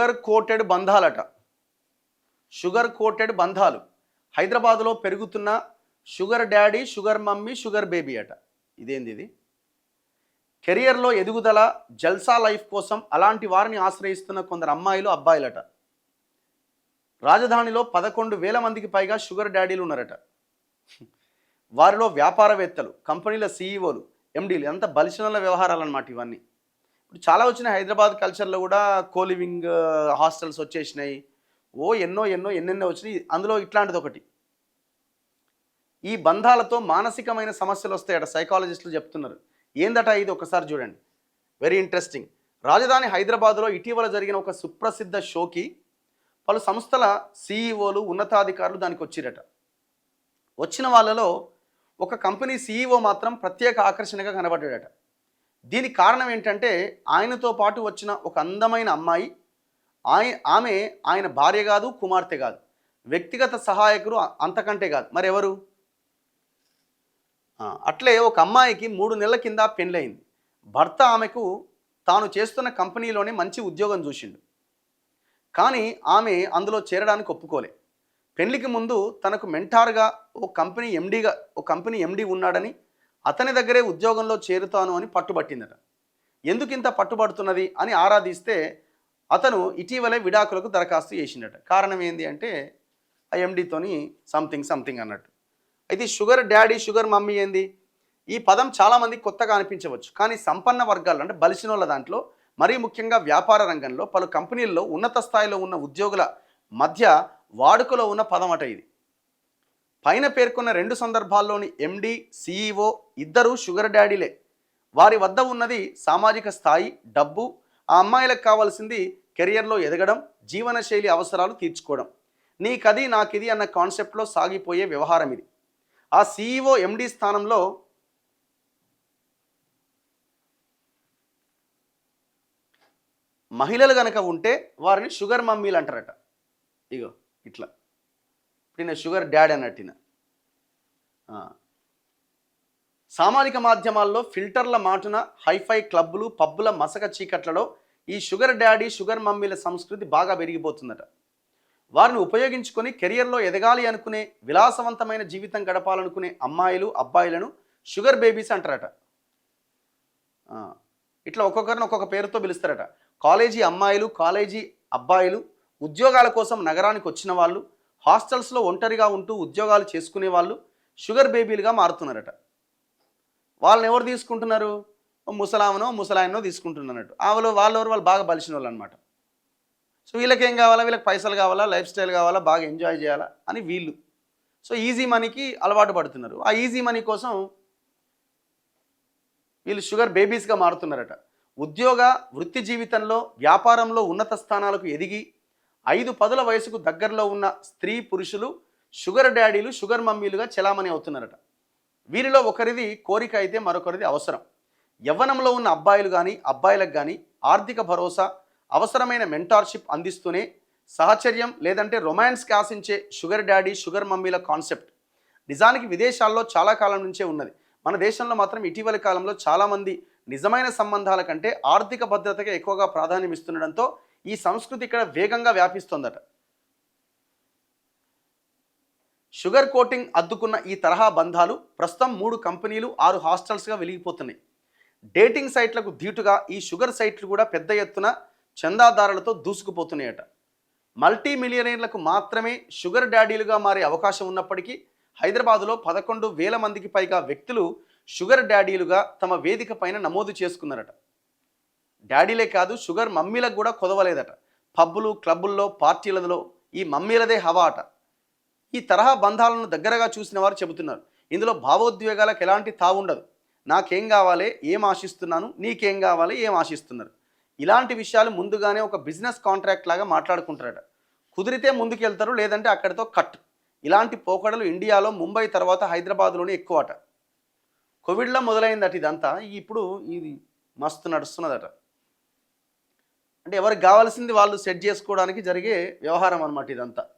Sugar coated బంధాలట. Sugar coated బంధాలు. హైదరాబాద్లో పెరుగుతున్న sugar daddy, sugar mummy, sugar baby అట. ఇదేంది ఇది? కెరియర్లో ఎదుగుదల, జల్సా లైఫ్ కోసం అలాంటి వారిని ఆశ్రయిస్తున్న కొందరు అమ్మాయిలు, అబ్బాయిలట. రాజధానిలో 11,000 మందికి పైగా షుగర్ డాడీలు ఉన్నారట. వారిలో వ్యాపారవేత్తలు, కంపెనీల సీఈఓలు, ఎండీలు, ఎంత బలిసినల వ్యవహారాలు అన్నమాట ఇవన్నీ. ఇప్పుడు చాలా వచ్చినాయి. హైదరాబాద్ కల్చర్లో కూడా కోలివింగ్ హాస్టల్స్ వచ్చేసినాయి. ఎన్నెన్నో వచ్చినాయి. అందులో ఇట్లాంటిది ఒకటి. ఈ బంధాలతో మానసికమైన సమస్యలు వస్తాయట సైకాలజిస్టులు చెప్తున్నారు. ఏందట ఇది? ఒకసారి చూడండి, వెరీ ఇంట్రెస్టింగ్. రాజధాని హైదరాబాద్లో ఇటీవల జరిగిన ఒక సుప్రసిద్ధ షోకి పలు సంస్థల సీఈఓలు, ఉన్నతాధికారులు దానికి వచ్చిరట. వచ్చిన వాళ్ళలో ఒక కంపెనీ సీఈఓ మాత్రం ప్రత్యేక ఆకర్షణగా కనబడ్డాడట. దీనికి కారణం ఏంటంటే ఆయనతో పాటు వచ్చిన ఒక అందమైన అమ్మాయి. ఆమె ఆయన భార్య కాదు, కుమార్తె కాదు, వ్యక్తిగత సహాయకులు అంతకంటే కాదు, మరెవరు? అట్లే ఒక అమ్మాయికి 3 నెలల కింద పెళ్ళయింది. భర్త ఆమెకు తాను చేస్తున్న కంపెనీలోనే మంచి ఉద్యోగం చూసిండు. కానీ ఆమె అందులో చేరడానికి ఒప్పుకోలే. పెళ్లికి ముందు తనకు మెంటార్గా ఒక కంపెనీ ఎండీ ఉన్నాడని, అతని దగ్గరే ఉద్యోగంలో చేరుతాను అని పట్టుబట్టిందట. ఎందుకు ఇంత పట్టుబడుతున్నది అని ఆరాధిస్తే అతను ఇటీవలే విడాకులకు దరఖాస్తు చేసిండట. కారణం ఏంది అంటే ఆ ఎండీతోని సంథింగ్ అన్నట్టు. అయితే షుగర్ డాడీ, షుగర్ మమ్మీ ఏంది? ఈ పదం చాలామంది కొత్తగా అనిపించవచ్చు. కానీ సంపన్న వర్గాలు అంటే బలిసినోళ్ళ దాంట్లో, మరీ ముఖ్యంగా వ్యాపార రంగంలో పలు కంపెనీల్లో ఉన్నత స్థాయిలో ఉన్న ఉద్యోగుల మధ్య వాడుకలో ఉన్న పదం అట ఇది. పైన పేర్కొన్న 2 సందర్భాల్లోని ఎండీ, సీఈఓ ఇద్దరూ షుగర్ డాడీలే. వారి వద్ద ఉన్నది సామాజిక స్థాయి, డబ్బు. ఆ అమ్మాయిలకు కావాల్సింది కెరియర్లో ఎదగడం, జీవనశైలి అవసరాలు తీర్చుకోవడం. నీకది నాకిది అన్న కాన్సెప్ట్లో సాగిపోయే వ్యవహారం ఇది. ఆ సీఈఓ, ఎండీ స్థానంలో మహిళలు గనక ఉంటే వారిని షుగర్ మమ్మీలు అంటారట. ఇగో ఇట్లా. ఇప్పుడు నేను షుగర్ డాడీ అన్నట్టిన. సామాజిక మాధ్యమాల్లో ఫిల్టర్ల మాటున హైఫై క్లబ్బులు, పబ్బుల మసక చీకట్లలో ఈ షుగర్ డాడీ, షుగర్ మమ్మీల సంస్కృతి బాగా పెరిగిపోతుందట. వారిని ఉపయోగించుకొని కెరియర్లో ఎదగాలి అనుకునే, విలాసవంతమైన జీవితం గడపాలనుకునే అమ్మాయిలు, అబ్బాయిలను షుగర్ బేబీస్ అంటారట. ఇట్లా ఒక్కొక్కరిని ఒక్కొక్క పేరుతో పిలుస్తారట. కాలేజీ అమ్మాయిలు, కాలేజీ అబ్బాయిలు, ఉద్యోగాల కోసం నగరానికి వచ్చిన వాళ్ళు, హాస్టల్స్లో ఒంటరిగా ఉంటూ ఉద్యోగాలు చేసుకునే వాళ్ళు షుగర్ బేబీలుగా మారుతున్నారట. వాళ్ళని ఎవరు తీసుకుంటున్నారు? ముసలాయనో తీసుకుంటున్నట్టు. వాళ్ళు బాగా బలిసిన వాళ్ళు అనమాట. సో వీళ్ళకేం కావాలా? వీళ్ళకి పైసలు కావాలా, లైఫ్ స్టైల్ కావాలా, బాగా ఎంజాయ్ చేయాలా అని వీళ్ళు. సో ఈజీ మనీకి అలవాటు పడుతున్నారు. ఆ ఈజీ మనీ కోసం వీళ్ళు షుగర్ బేబీస్గా మారుతున్నారట. ఉద్యోగ, వృత్తి జీవితంలో, వ్యాపారంలో ఉన్నత స్థానాలకు ఎదిగి 5-10 వయసుకు దగ్గరలో ఉన్న స్త్రీ పురుషులు షుగర్ డాడీలు, షుగర్ మమ్మీలుగా చెలామణి అవుతున్నారట. వీరిలో ఒకరిది కోరిక అయితే మరొకరిది అవసరం. యవ్వనంలో ఉన్న అబ్బాయిలు కానీ అబ్బాయిలకు కానీ ఆర్థిక భరోసా, అవసరమైన మెంటార్షిప్ అందిస్తూనే సహచర్యం లేదంటే రొమాన్స్కి ఆశించే షుగర్ డాడీ, షుగర్ మమ్మీల కాన్సెప్ట్ నిజానికి విదేశాల్లో చాలా కాలం నుంచే ఉన్నది. మన దేశంలో మాత్రం ఇటీవలి కాలంలో చాలామంది నిజమైన సంబంధాల కంటే ఆర్థిక భద్రతగా ఎక్కువగా ప్రాధాన్యం ఇస్తుండడంతో ఈ సంస్కృతి ఇక్కడ వేగంగా వ్యాపిస్తోందట. షుగర్ కోటింగ్ అద్దుకున్న ఈ తరహా బంధాలు ప్రస్తుతం 3 కంపెనీలు, 6 హాస్టల్స్గా వెలిగిపోతున్నాయి. డేటింగ్ సైట్లకు ధీటుగా ఈ షుగర్ సైట్లు కూడా పెద్ద ఎత్తున చందాదారులతో దూసుకుపోతున్నాయట. మల్టీ మిలియనీర్లకు మాత్రమే షుగర్ డాడీలుగా మారే అవకాశం ఉన్నప్పటికీ హైదరాబాదులో 11,000 మందికి పైగా వ్యక్తులు షుగర్ డాడీలుగా తమ వేదిక పైన నమోదు చేసుకున్నారట. డాడీలే కాదు, షుగర్ మమ్మీలకు కూడా కొదవలేదట. పబ్బులు, క్లబ్బుల్లో, పార్టీలలో ఈ మమ్మీలదే హవా అట. ఈ తరహా బంధాలను దగ్గరగా చూసిన వారు చెబుతున్నారు, ఇందులో భావోద్వేగాలకు ఎలాంటి తావుండదు. నాకేం కావాలి, ఏం ఆశిస్తున్నాను, నీకేం కావాలి, ఏం ఆశిస్తున్నారు, ఇలాంటి విషయాలు ముందుగానే ఒక బిజినెస్ కాంట్రాక్ట్ లాగా మాట్లాడుకుంటారట. కుదిరితే ముందుకు వెళ్తారు, లేదంటే అక్కడితో కట్. ఇలాంటి పోకడలు ఇండియాలో ముంబై తర్వాత హైదరాబాద్లోనే ఎక్కువ అట. కోవిడ్లో మొదలైందట ఇదంతా. ఇప్పుడు ఇది మస్తు నడుస్తున్నదట. అంటే ఎవరికి కావాల్సింది వాళ్ళు సెట్ చేసుకోవడానికి జరిగే వ్యవహారం అన్నమాట ఇదంతా.